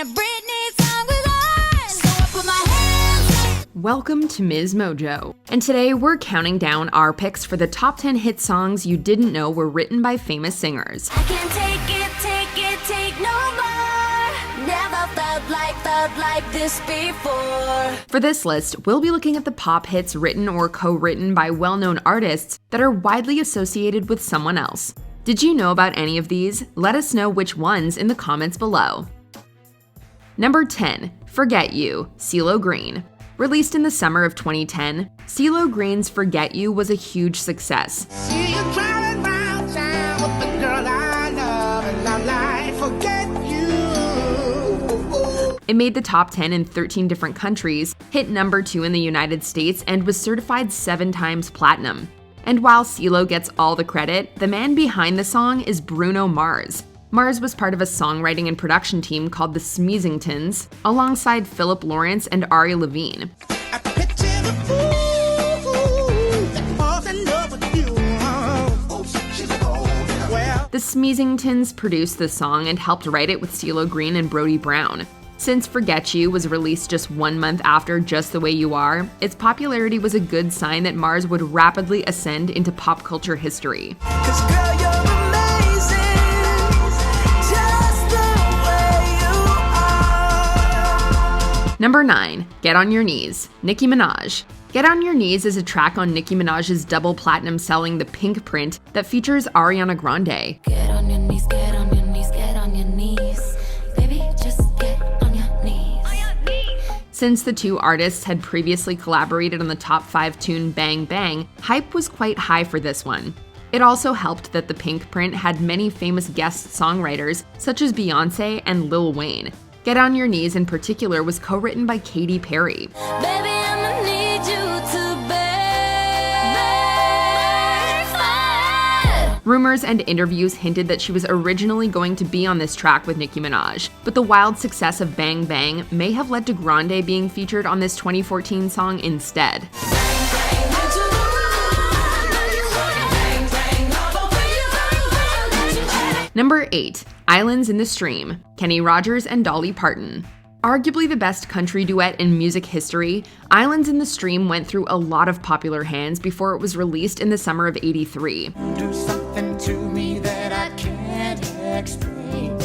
a Britney song was on, so I put my hands up. Welcome to Ms. Mojo, and today we're counting down our picks for the top 10 hit songs you didn't know were written by famous singers. I can't take no more. Never felt like this before. For this list, we'll be looking at the pop hits written or co-written by well-known artists that are widely associated with someone else. Did you know about any of these? Let us know which ones in the comments below. Number 10, Forget You, CeeLo Green. Released in the summer of 2010, CeeLo Green's Forget You was a huge success. See you driving round town with the girl I love, and I'm like, forget you. It made the top 10 in 13 different countries, hit number 2 in the United States, and was certified 7 times platinum. And while CeeLo gets all the credit, the man behind the song is Bruno Mars. Mars was part of a songwriting and production team called the Smeezingtons, alongside Philip Lawrence and Ari Levine. I picture the fool that falls in love with you. Well, The Smeezingtons produced the song and helped write it with CeeLo Green and Brody Brown. Since Forget You was released just 1 month after Just the Way You Are, its popularity was a good sign that Mars would rapidly ascend into pop culture history. 'cause girl, you're amazing, just the way you are. Number 9, Get on Your Knees, Nicki Minaj. Get on Your Knees is a track on Nicki Minaj's double platinum selling The Pink Print that features Ariana Grande. Get on your knees, get on your knees, get on your knees. Baby, just get on your knees. Since the two artists had previously collaborated on the top 5 tune Bang Bang, hype was quite high for this one. It also helped that The Pink Print had many famous guest songwriters such as Beyonce and Lil Wayne. Get on Your Knees in particular was co-written by Katy Perry. Baby, I'ma need you to beg for. Rumors and interviews hinted that she was originally going to be on this track with Nicki Minaj, but the wild success of Bang Bang may have led to Grande being featured on this 2014 song instead. Number 8, Islands in the Stream, Kenny Rogers and Dolly Parton. Arguably the best country duet in music history, Islands in the Stream went through a lot of popular hands before it was released in the summer of '83. Do something to me that I can't explain.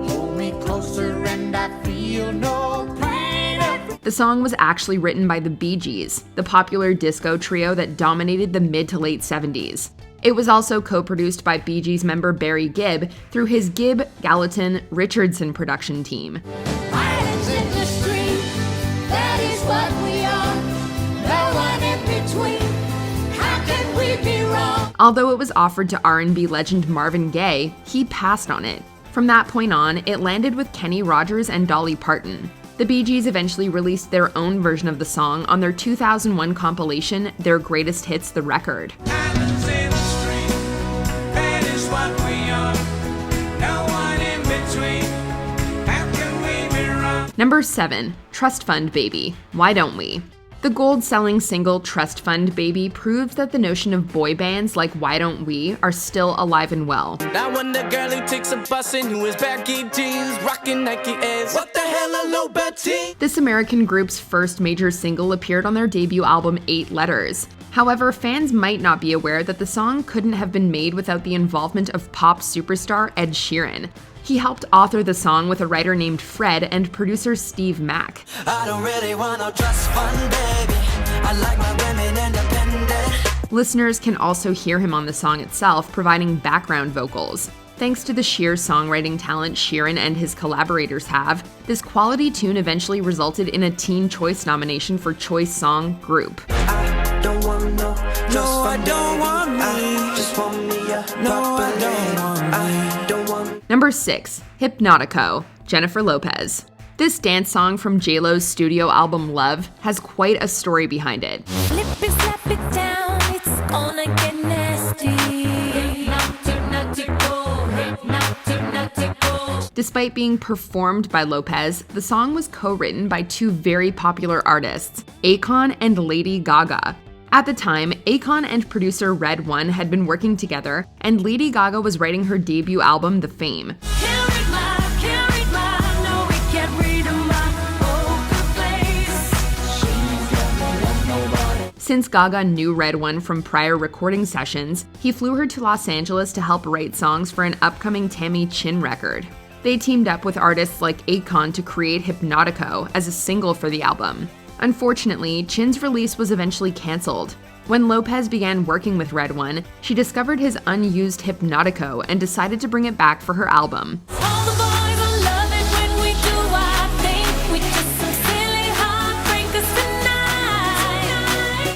Hold me closer and I feel no pain. The song was actually written by the Bee Gees, the popular disco trio that dominated the mid to late 70s. It was also co-produced by Bee Gees member Barry Gibb through his Gibb, Gallatin, Richardson production team. Islands in the stream, that is what we are. No one in between. How can we be wrong? Although it was offered to R&B legend Marvin Gaye, he passed on it. From that point on, it landed with Kenny Rogers and Dolly Parton. The Bee Gees eventually released their own version of the song on their 2001 compilation, Their Greatest Hits: The Record. Islands in the stream, that is what we are. No one in between. How can we be wrong? Number 7, Trust Fund Baby, Why Don't We? The gold-selling single Trust Fund Baby proves that the notion of boy bands like Why Don't We are still alive and well. Now when the girl who takes a bus and who is baggy jeans, rocking Nike Airs, what the hell a low Betty? This American group's first major single appeared on their debut album 8 Letters. However, fans might not be aware that the song couldn't have been made without the involvement of pop superstar Ed Sheeran. He helped author the song with a writer named Fred and producer Steve Mack. I don't really want no trust fund, baby. I like my women independent. Listeners can also hear him on the song itself, providing background vocals. Thanks to the sheer songwriting talent Sheeran and his collaborators have, this quality tune eventually resulted in a Teen Choice nomination for Choice Song Group. I don't want no trust fund, I don't want me. I just want me a no, I don't want me. I don't want. Number 6, Hypnotico, Jennifer Lopez. This dance song from J-Lo's studio album Love has quite a story behind it. Flip it, slap it down, it's gonna get nasty. Despite being performed by Lopez, the song was co-written by two very popular artists, Akon and Lady Gaga. At the time, Akon and producer Red One had been working together, and Lady Gaga was writing her debut album, The Fame. Can't read my, no Since Gaga knew Red One from prior recording sessions, he flew her to Los Angeles to help write songs for an upcoming Tammy Chin record. They teamed up with artists like Akon to create Hypnotico as a single for the album. Unfortunately, Chin's release was eventually cancelled. When Lopez began working with Red One, she discovered his unused Hypnotico and decided to bring it back for her album. All the boys will love it when we do our thing. We just some silly heartbreakers tonight.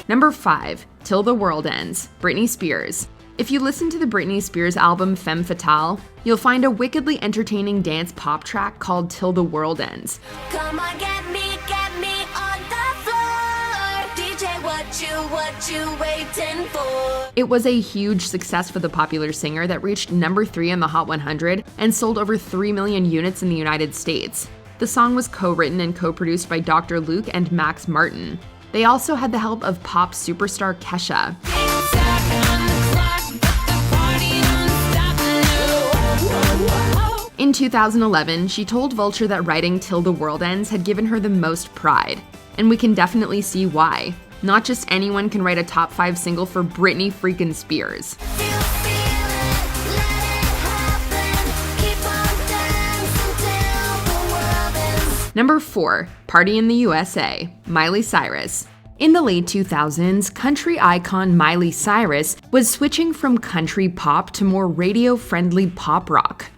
Number 5, Till the World Ends, Britney Spears. If you listen to the Britney Spears album Femme Fatale, you'll find a wickedly entertaining dance pop track called Till the World Ends. Come on, get me on the floor. DJ, what you waiting for? It was a huge success for the popular singer that reached number 3 on the Hot 100 and sold over 3 million units in the United States. The song was co-written and co-produced by Dr. Luke and Max Martin. They also had the help of pop superstar Kesha. In 2011, she told Vulture that writing Till the World Ends had given her the most pride. And we can definitely see why. Not just anyone can write a top 5 single for Britney freaking Spears. Number 4, Party in the USA, Miley Cyrus. In the late 2000s, country icon Miley Cyrus was switching from country pop to more radio-friendly pop rock.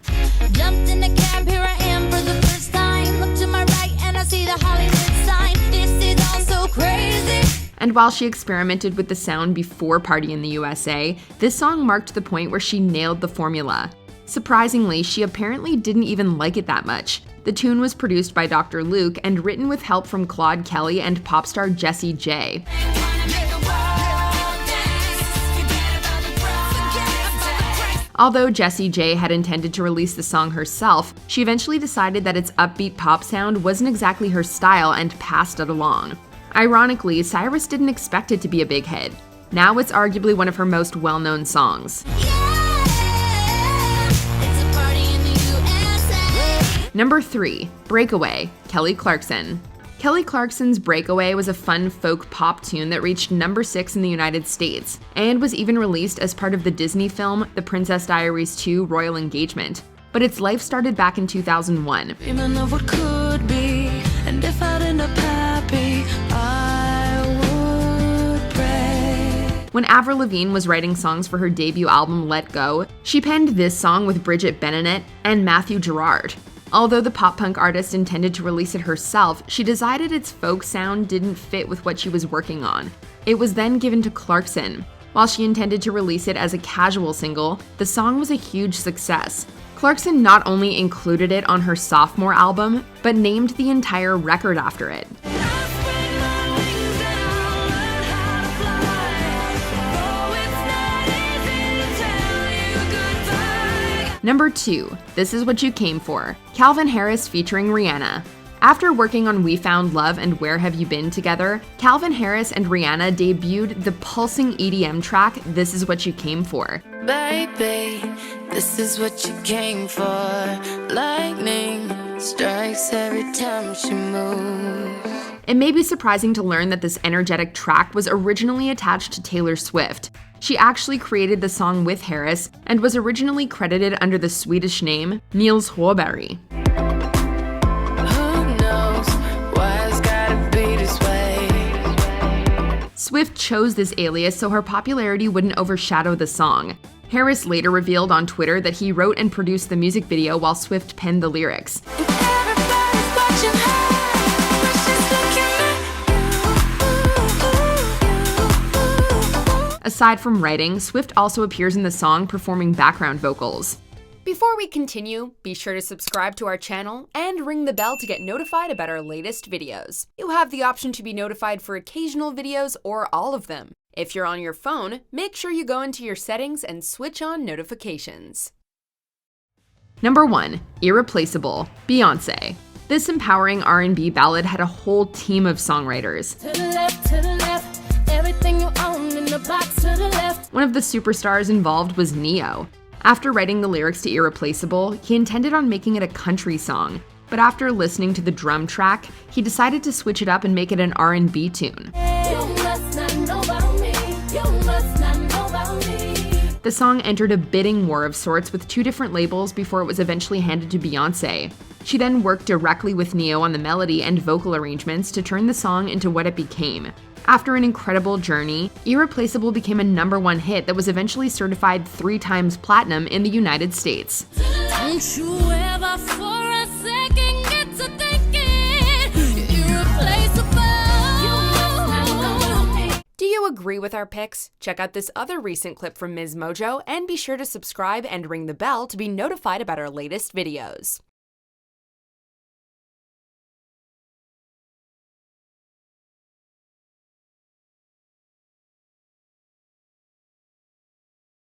Jumped in the cab, here I am for the first time. Look to my right and I see the Hollywood sign. This is all so crazy. And while she experimented with the sound before Party in the USA, this song marked the point where she nailed the formula. Surprisingly, she apparently didn't even like it that much. The tune was produced by Dr. Luke and written with help from Claude Kelly and pop star Jessie J. Although Jessie J had intended to release the song herself, she eventually decided that its upbeat pop sound wasn't exactly her style and passed it along. Ironically, Cyrus didn't expect it to be a big hit. Now it's arguably one of her most well-known songs. Number 3, Breakaway, Kelly Clarkson. Kelly Clarkson's Breakaway was a fun folk pop tune that reached number 6 in the United States, and was even released as part of the Disney film The Princess Diaries 2: Royal Engagement. But its life started back in 2001. Dreaming of what could be, and if I'd end up happy, I would pray. When Avril Lavigne was writing songs for her debut album Let Go, she penned this song with Bridget Benenat and Matthew Gerard. Although the pop-punk artist intended to release it herself, she decided its folk sound didn't fit with what she was working on. It was then given to Clarkson. While she intended to release it as a casual single, the song was a huge success. Clarkson not only included it on her sophomore album, but named the entire record after it. Number 2, This Is What You Came For, Calvin Harris featuring Rihanna. After working on We Found Love and Where Have You Been together, Calvin Harris and Rihanna debuted the pulsing EDM track This Is What You Came For. Baby, this is what you came for. Lightning strikes every time she moves. It may be surprising to learn that this energetic track was originally attached to Taylor Swift. She actually created the song with Harris and was originally credited under the Swedish name Niels Håberg. Who knows why it's gotta be this way? Swift chose this alias so her popularity wouldn't overshadow the song. Harris later revealed on Twitter that he wrote and produced the music video while Swift penned the lyrics. Everybody's watching her, but she's looking Aside from writing, Swift also appears in the song performing background vocals. Before we continue, be sure to subscribe to our channel and ring the bell to get notified about our latest videos. You have the option to be notified for occasional videos or all of them. If you're on your phone, make sure you go into your settings and switch on notifications. Number 1, Irreplaceable, Beyonce. This empowering R&B ballad had a whole team of songwriters. to the left, everything you own in the box to the left. One of the superstars involved was Neo. After writing the lyrics to Irreplaceable, he intended on making it a country song, but after listening to the drum track, he decided to switch it up and make it an R&B tune. You must not know about The song entered a bidding war of sorts with 2 different labels before it was eventually handed to Beyonce. She then worked directly with Ne-Yo on the melody and vocal arrangements to turn the song into what it became. After an incredible journey, Irreplaceable became a #1 hit that was eventually certified 3 times platinum in the United States. Don't you ever for a second get to thinking you're irreplaceable. Do you agree with our picks? Check out this other recent clip from Ms. Mojo and be sure to subscribe and ring the bell to be notified about our latest videos.